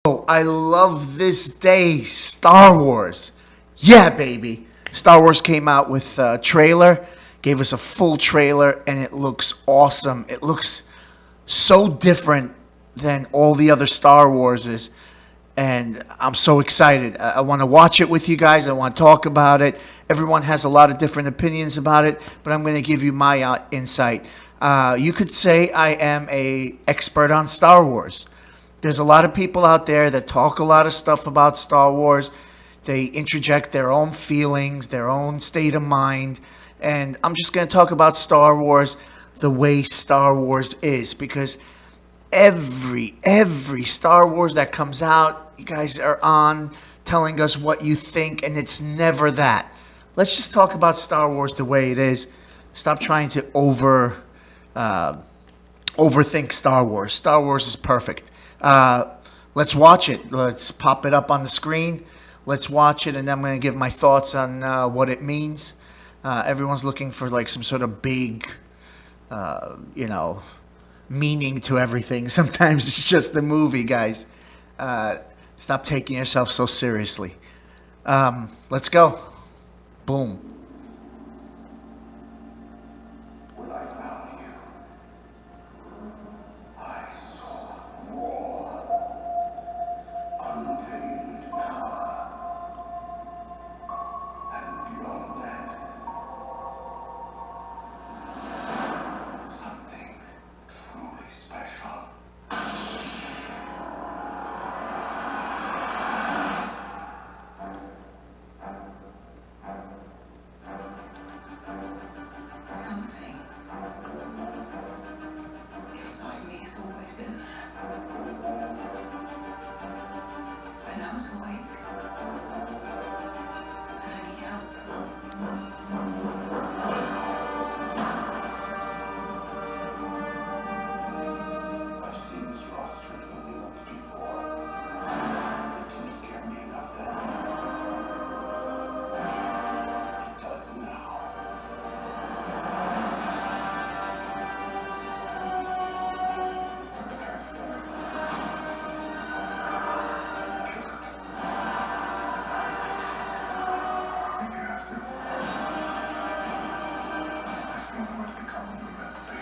Oh, I love this day, Star Wars. Yeah, baby. Star Wars came out with a trailer, gave us a full trailer, and it looks awesome. It looks so different than all the other Star Warses, and I'm so excited. I want to watch it with you guys. I want to talk about it. Everyone has a lot of different opinions about it, but I'm going to give you my insight. You could say I am a expert on Star Wars. There's a lot of people out there that talk a lot of stuff about Star Wars. They interject their own feelings, their own state of mind, and I'm just going to talk about Star Wars the way Star Wars is, because every Star Wars that comes out, you guys are on telling us what you think, and it's never that. Let's just talk about Star Wars the way it is. Stop trying to overthink Star Wars. Star Wars is perfect. Let's watch it. Let's pop it up on the screen. Let's watch it, and I'm going to give my thoughts on what it means. Everyone's looking for like some sort of big, meaning to everything. Sometimes it's just a movie, guys. Stop taking yourself so seriously. Let's go. Boom. When I found you, I saw raw, untamed power. And beyond that, something truly special. Something inside me has always been there. And I was awake. And I need help. I've seen this raw strength only once before. It didn't scare me enough then. It does now. Let the past die. Kill it. If you have to. That's the only way to become who you're meant to be.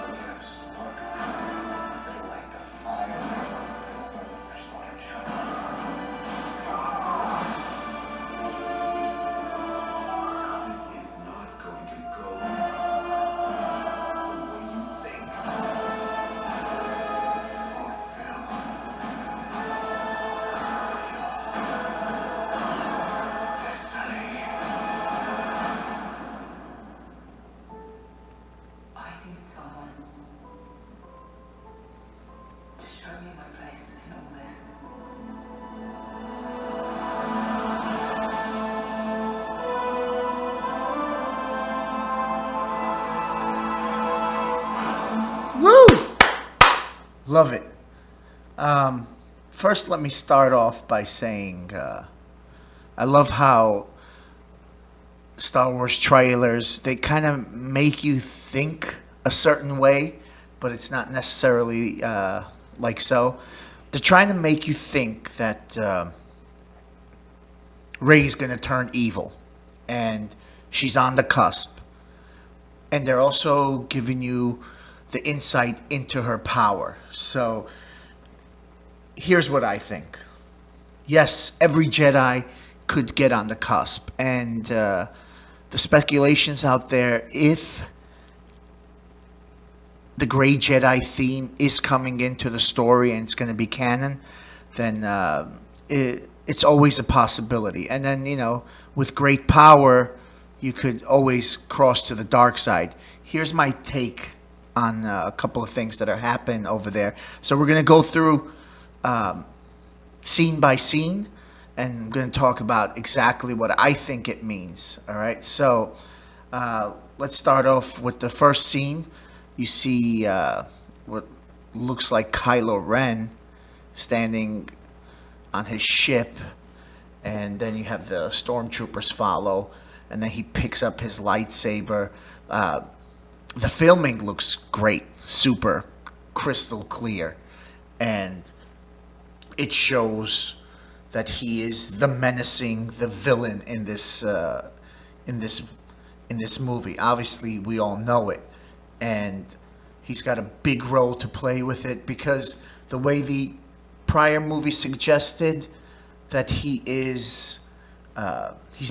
You have a spark that'll light the fire that'll burn the first order down. This is not going to go the way you think. Fulfill destiny. I need someone to show me my place in all this. Woo! Love it. First, let me start off by saying I love how Star Wars trailers, they kind of make you think a certain way, but it's not necessarily like so. They're trying to make you think that Rey's going to turn evil, and she's on the cusp. And they're also giving you the insight into her power. So here's what I think. Yes, every Jedi could get on the cusp, and the speculations out there, if the Gray Jedi theme is coming into the story and it's going to be canon, then it's always a possibility. And then, with great power, you could always cross to the dark side. Here's my take on a couple of things that are happening over there. So we're going to go through scene by scene, and I'm going to talk about exactly what I think it means. All right, so let's start off with the first scene. You see what looks like Kylo Ren standing on his ship, and then you have the stormtroopers follow, and then he picks up his lightsaber. The filming looks great, super crystal clear, and it shows that he is the menacing, the villain in this movie. Obviously, we all know it, and he's got a big role to play with it because the way the prior movie suggested that he's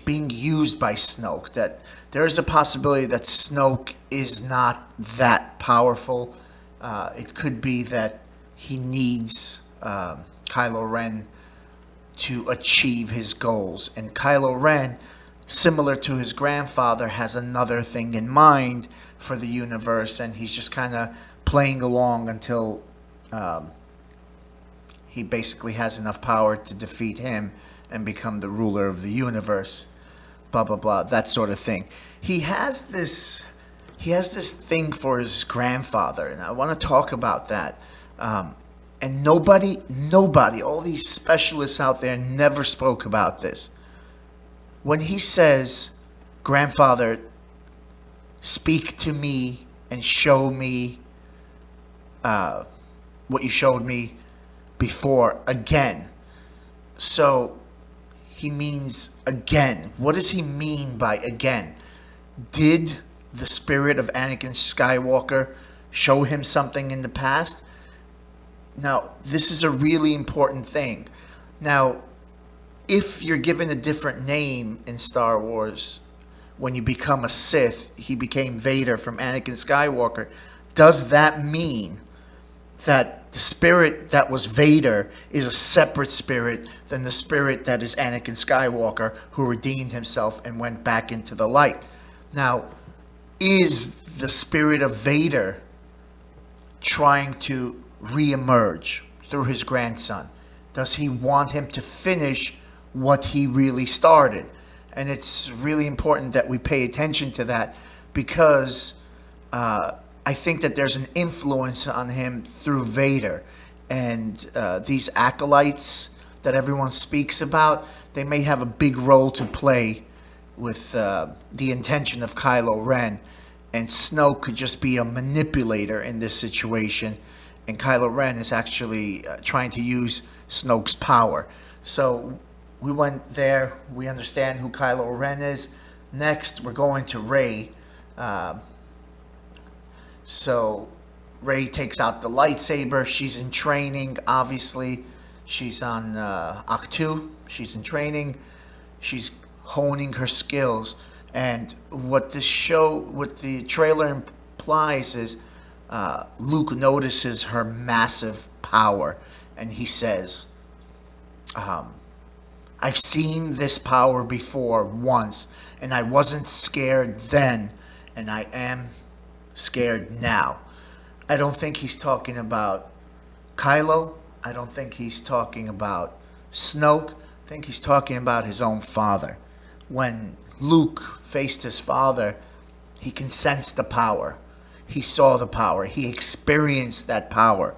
being used by Snoke, that there is a possibility that Snoke is not that powerful. It could be that he needs Kylo Ren to achieve his goals. And Kylo Ren, similar to his grandfather, has another thing in mind for the universe, and he's just kind of playing along until he basically has enough power to defeat him and become the ruler of the universe. Blah blah blah, that sort of thing. He has this thing for his grandfather, and I want to talk about that. And nobody, all these specialists out there never spoke about this. When he says, "Grandfather, speak to me and show me what you showed me before again." So he means again. What does he mean by again? Did the spirit of Anakin Skywalker show him something in the past? Now, this is a really important thing. Now, if you're given a different name in Star Wars, when you become a Sith, he became Vader from Anakin Skywalker, does that mean that the spirit that was Vader is a separate spirit than the spirit that is Anakin Skywalker, who redeemed himself and went back into the light? Now, is the spirit of Vader trying to reemerge through his grandson? Does he want him to finish what he really started? And it's really important that we pay attention to that, because I think that there's an influence on him through Vader. And these acolytes that everyone speaks about, they may have a big role to play with the intention of Kylo Ren. And Snoke could just be a manipulator in this situation, and Kylo Ren is actually trying to use Snoke's power. So we went there. We understand who Kylo Ren is. Next, we're going to Rey. So Rey takes out the lightsaber. She's in training, obviously. She's on Ahch-To. She's in training. She's honing her skills. And what the trailer implies is Luke notices her massive power, and he says, "I've seen this power before once, and I wasn't scared then, and I am scared now." I don't think he's talking about Kylo. I don't think he's talking about Snoke. I think he's talking about his own father. When Luke faced his father, he can sense the power. He saw the power. He experienced that power.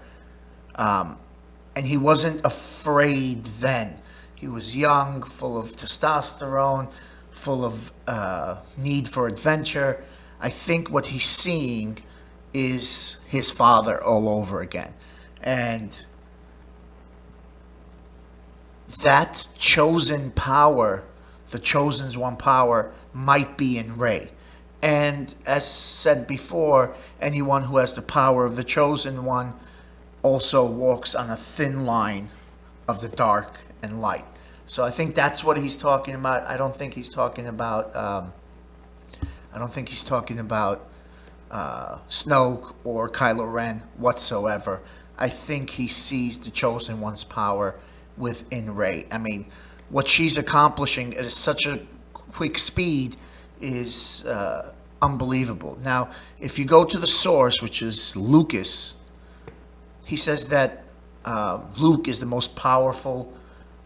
And he wasn't afraid then. He was young, full of testosterone, full of need for adventure. I think what he's seeing is his father all over again. And that chosen power, the chosen one power, might be in Rey. And as said before, anyone who has the power of the chosen one also walks on a thin line of the dark and light. So I think that's what he's talking about. I don't think he's talking about Snoke or Kylo Ren whatsoever. I think he sees the chosen one's power within Rey. I mean, what she's accomplishing at such a quick speed is unbelievable. Now, if you go to the source, which is Lucas, he says that Luke is the most powerful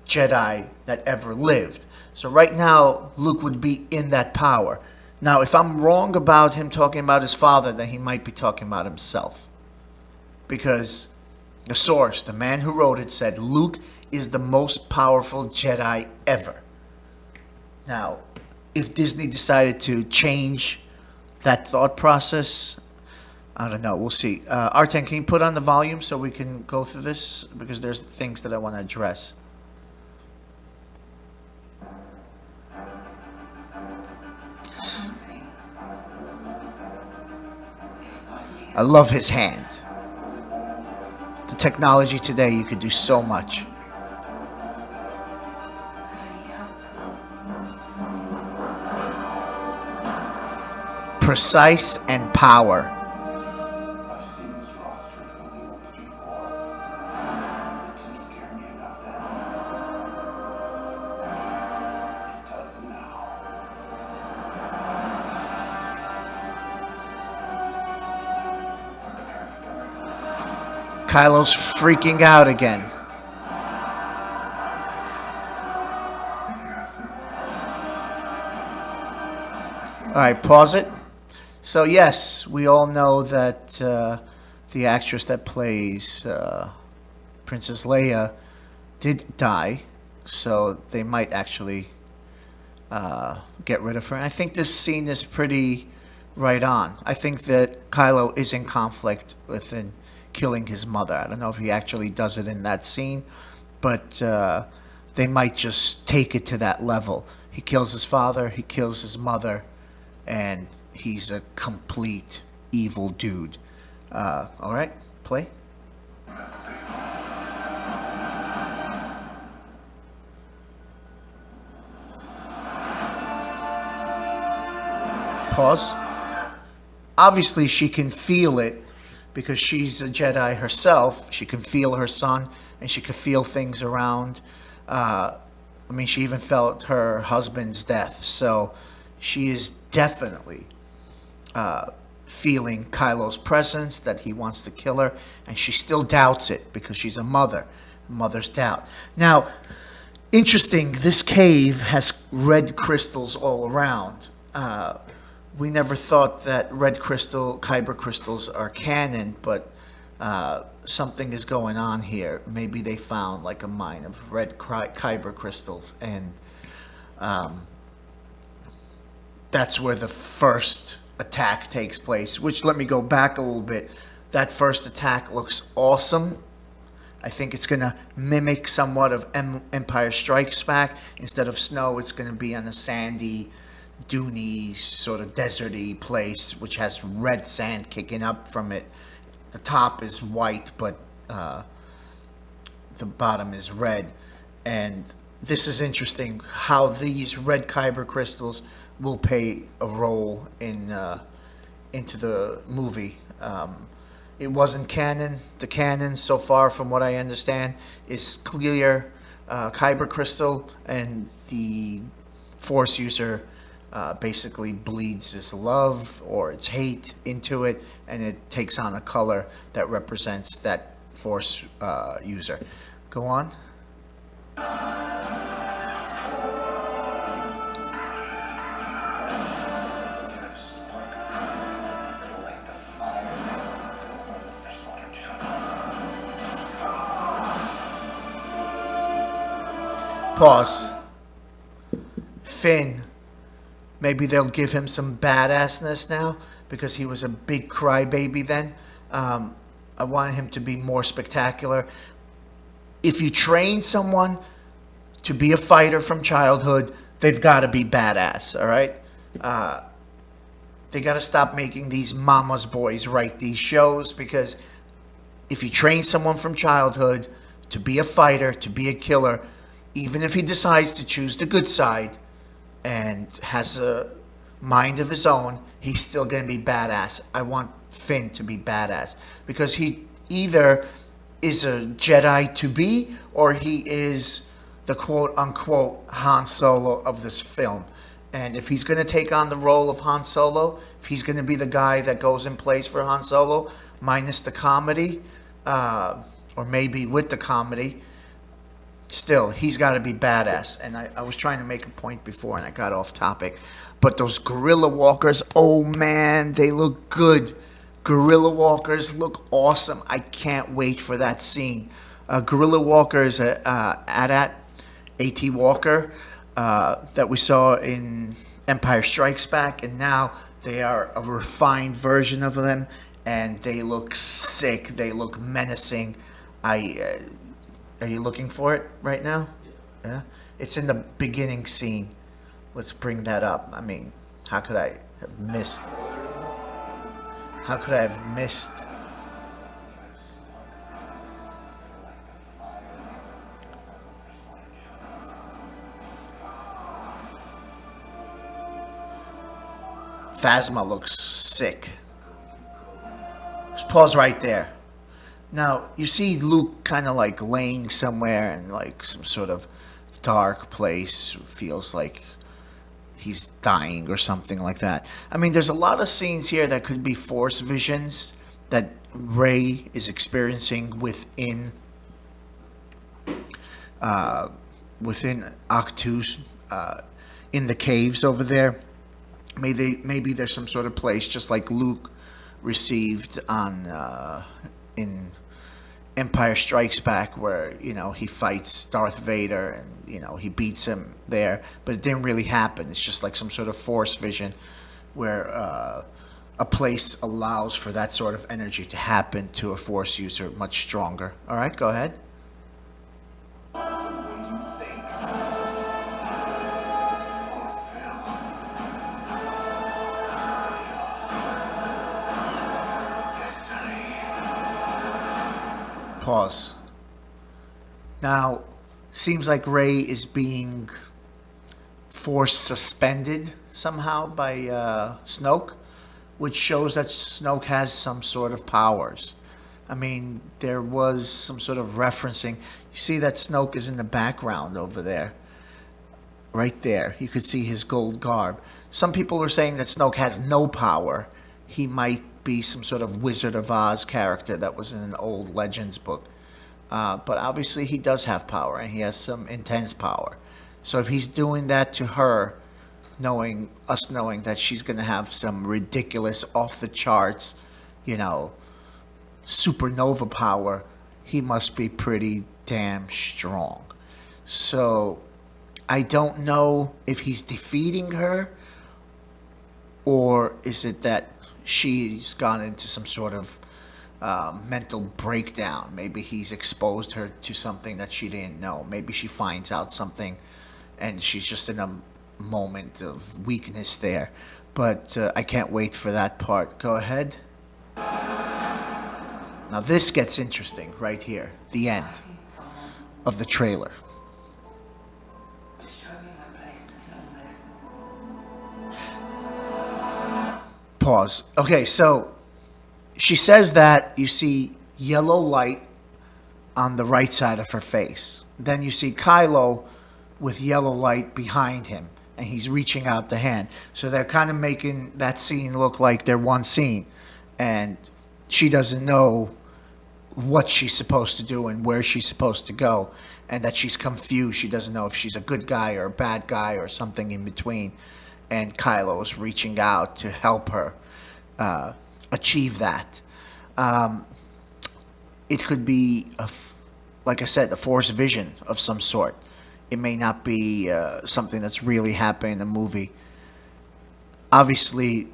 Jedi that ever lived. So right now, Luke would be in that power. Now, if I'm wrong about him talking about his father, then he might be talking about himself. Because The source, the man who wrote it, said Luke is the most powerful Jedi ever. Now, if Disney decided to change that thought process, I don't know. We'll see. R10, can you put on the volume so we can go through this? Because there's things that I want to address. I love his hand. The technology today, you could do so much. Precise and power. I've seen this roster only once before. It didn't scare me enough then. It does now. Let the parents do it. Kylo's freaking out again. If you have to. All right, pause it. So yes, we all know that the actress that plays Princess Leia did die, so they might actually get rid of her. I think this scene is pretty right on. I think that Kylo is in conflict with killing his mother. I don't know if he actually does it in that scene, but they might just take it to that level. He kills his father, he kills his mother, and he's a complete evil dude. All right, play. Pause. Obviously, she can feel it because she's a Jedi herself. She can feel her son, and she can feel things around. I mean, she even felt her husband's death. So she is definitely feeling Kylo's presence, that he wants to kill her, and she still doubts it because she's a mother. Mother's doubt. Now, interesting, this cave has red crystals all around. We never thought that red crystal, kyber crystals are canon, but something is going on here. Maybe they found like a mine of red kyber crystals, and that's where the first attack takes place, which, let me go back a little bit. That first attack looks awesome. I think it's going to mimic somewhat of Empire Strikes Back. Instead of snow, it's going to be on a sandy, duney, sort of deserty place, which has red sand kicking up from it. The top is white, but the bottom is red. And this is interesting how these red kyber crystals will play a role into the movie. It wasn't canon. The canon so far, from what I understand, is clear kyber crystal, and the Force user basically bleeds his love or its hate into it, and it takes on a color that represents that Force user. Go on. Pause. Finn. Maybe they'll give him some badassness now because he was a big crybaby then. I want him to be more spectacular. If you train someone to be a fighter from childhood, they've got to be badass, all right? They got to stop making these mama's boys write these shows, because if you train someone from childhood to be a fighter, to be a killer, even if he decides to choose the good side and has a mind of his own, he's still going to be badass. I want Finn to be badass because he either is a Jedi to be, or he is the quote-unquote Han Solo of this film. And if he's going to take on the role of Han Solo, if he's going to be the guy that goes and plays for Han Solo, minus the comedy, or maybe with the comedy, still, he's got to be badass. And I was trying to make a point before and I got off topic. But those gorilla walkers, oh man, they look good. Gorilla walkers look awesome. I can't wait for that scene. Gorilla Walker is a AT Walker that we saw in Empire Strikes Back, and now they are a refined version of them, and they look sick. They look menacing. Are you looking for it right now? Yeah. It's in the beginning scene. Let's bring that up. I mean, how could I have missed? How could I have missed? Phasma looks sick. Just pause right there. Now, you see Luke kind of like laying somewhere in like some sort of dark place. Feels like he's dying or something like that. I mean, there's a lot of scenes here that could be Force visions that Rey is experiencing within Octus, in the caves over there. Maybe there's some sort of place just like Luke received on in Empire Strikes Back, where he fights Darth Vader and he beats him there, but it didn't really happen. It's just like some sort of Force vision where a place allows for that sort of energy to happen to a Force user much stronger. All right, go ahead. Pause. Now, seems like Rey is being force suspended somehow by Snoke, which shows that Snoke has some sort of powers. I mean, there was some sort of referencing. You see that Snoke is in the background over there. Right there. You could see his gold garb. Some people were saying that Snoke has no power. He might be some sort of Wizard of Oz character that was in an old Legends book. But obviously he does have power, and he has some intense power. So if he's doing that to her, knowing that she's going to have some ridiculous, off-the-charts, supernova power, he must be pretty damn strong. So I don't know if he's defeating her, or is it that she's gone into some sort of mental breakdown. Maybe he's exposed her to something that she didn't know. Maybe she finds out something and she's just in a moment of weakness there. But I can't wait for that part. Go ahead. Now this gets interesting right here. The end of the trailer. Pause. Okay, so she says that you see yellow light on the right side of her face. Then you see Kylo with yellow light behind him, and he's reaching out the hand. So they're kind of making that scene look like they're one scene, and she doesn't know what she's supposed to do and where she's supposed to go, and that she's confused. She doesn't know if she's a good guy or a bad guy or something in between. And Kylo is reaching out to help her achieve that. It could be, like I said, a Force vision of some sort. It may not be something that's really happening in the movie. Obviously,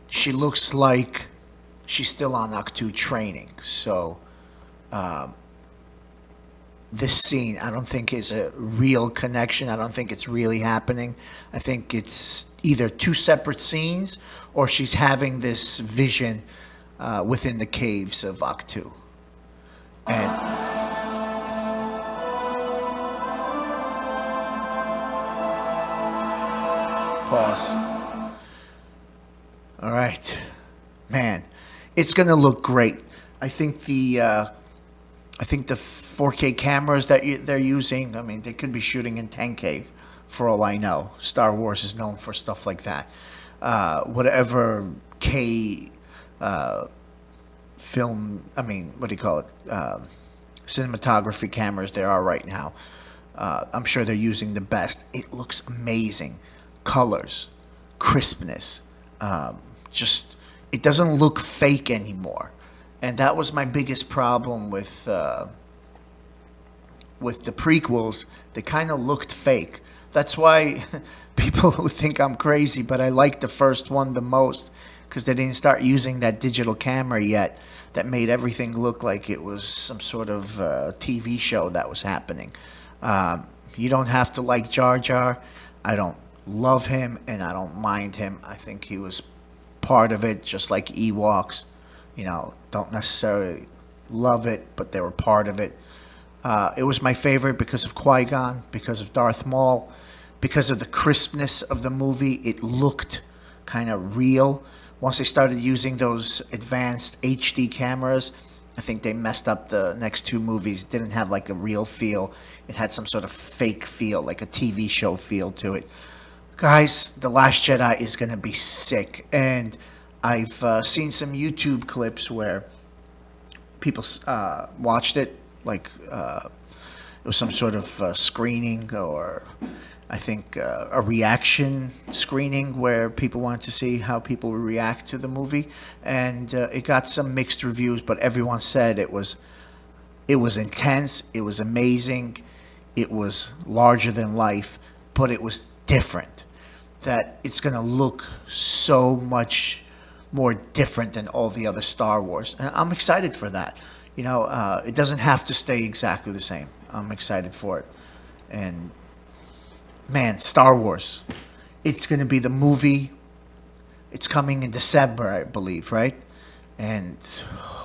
she looks like she's still on Octu training. So this scene, I don't think is a real connection. I don't think it's really happening. I think it's either two separate scenes, or she's having this vision within the caves of Octu. And pause. All right, man, it's gonna look great. I think the 4K cameras that they're using, I mean, they could be shooting in 10K for all I know. Star Wars is known for stuff like that. Whatever K film, I mean, what do you call it? Cinematography cameras there are right now. I'm sure they're using the best. It looks amazing. Colors, crispness, just it doesn't look fake anymore, and that was my biggest problem with the prequels. They kind of looked fake. That's why people who think I'm crazy, but I like the first one the most because they didn't start using that digital camera yet that made everything look like it was some sort of TV show that was happening. You don't have to like Jar Jar. I don't love him and I don't mind him. I think he was part of it, just like Ewoks. Don't necessarily love it, but they were part of it. It was my favorite because of Qui-Gon, because of Darth Maul, because of the crispness of the movie. It looked kind of real. Once they started using those advanced HD cameras, I think they messed up the next two movies. It didn't have like a real feel. It had some sort of fake feel, like a TV show feel to it. Guys, The Last Jedi is going to be sick. And I've seen some YouTube clips where people watched it, like it was some sort of screening, or I think a reaction screening where people wanted to see how people would react to the movie, and it got some mixed reviews, but everyone said it was intense, it was amazing, it was larger than life, but it was different. That it's going to look so much more different than all the other Star Wars, and I'm excited for that. It doesn't have to stay exactly the same. I'm excited for it. And man, Star Wars. It's going to be the movie. It's coming in December, I believe, right? And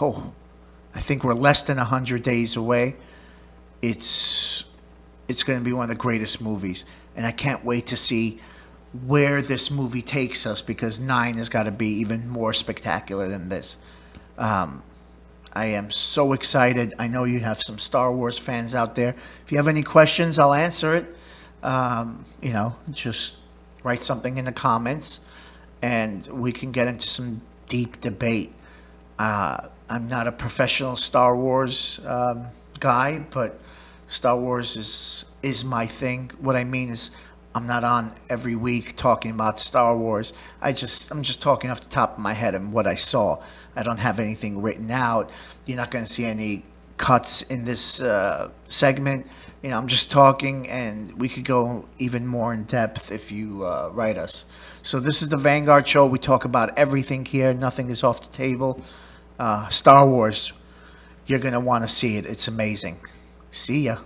I think we're less than 100 days away. It's going to be one of the greatest movies. And I can't wait to see where this movie takes us, because 9 has got to be even more spectacular than this. I am so excited. I know you have some Star Wars fans out there. If you have any questions, I'll answer it. Just write something in the comments and we can get into some deep debate. I'm not a professional Star Wars guy, but Star Wars is my thing. What I mean is I'm not on every week talking about Star Wars. I'm just talking off the top of my head and what I saw. I don't have anything written out. You're not going to see any cuts in this segment. I'm just talking, and we could go even more in depth if you write us. So this is the Vanguard Show. We talk about everything here. Nothing is off the table. Star Wars, you're going to want to see it. It's amazing. See ya.